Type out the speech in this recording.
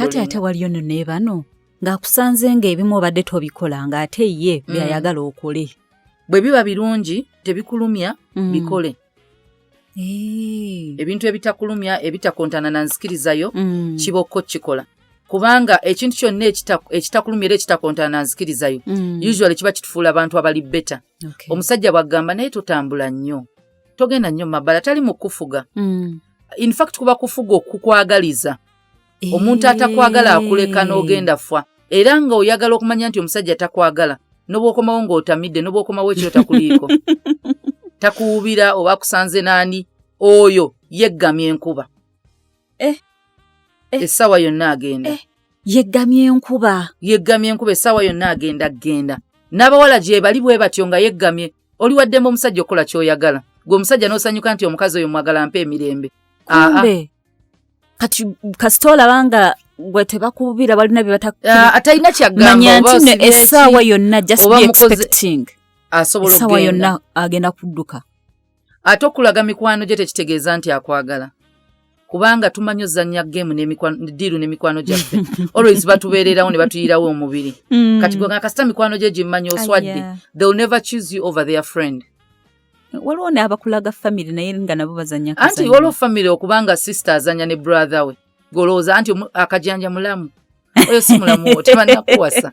ate waliyo ne bano ng'akusanze ng'ebimu obadde tobikola ng'ate ye byayagala okole. Bwe biba birungi tebikulumya bikole. Ebintu ebitakulumya ebitakontana na nzikirizayo kibokko kikola. Kubanga ekintu kyonna ekitakulumya era ekitakontana na nzikirizayo usually kiba kitufuula abantu abali beta. Omusajja bw'agamba naye totambula nnyo. Togenda nnyo mabbala tali mu kufuga. In fact kuba kufuga okukwagaliza. Omuntu atakwagala akuleka n'ogenda fwa. Era nga oyagala okumanya nti omusajja takwagala. N'obwokomawo ng'otamidde n'obwokomawo ekyo takuliiko. Takuwubira oba akusanze naani oyo yeggamye enkuba. Essaawa yonna agenda. Yeggamye enkuba essaawa yonna agenda. N'abawala gye bali bwe batyo nga yeggamye. Oli waddembe omusajja okola ky'oyagala. Gwe omusajja n'osanyuka nti omukazi oyo mwagala mpa emirembe. Kumbe kasita olabanga gwe tebakubira balina bye atalina kyagamba manya nti essaawa yonna just be expecting. Essaawa yonna agenda kudduka. Ate okulaga mikwano gye tekitegeeza nti akwagala. Kubanga tumanyi ozannya game diiru n'emikwano gyaffe. Always batubeererawo ne batuyirawo omubiri. Kati gwe kasita mikwano gye gimmanyi oswadde. They will never choose you over their friend. Waliwo ne abakulaga family naye nga nabo bazannya kazannya. Anti waliwo family okubanga sister azannya ne brother we. Golooza anti akajanja mulamu. Oyo si mulamu tebannakuwasa.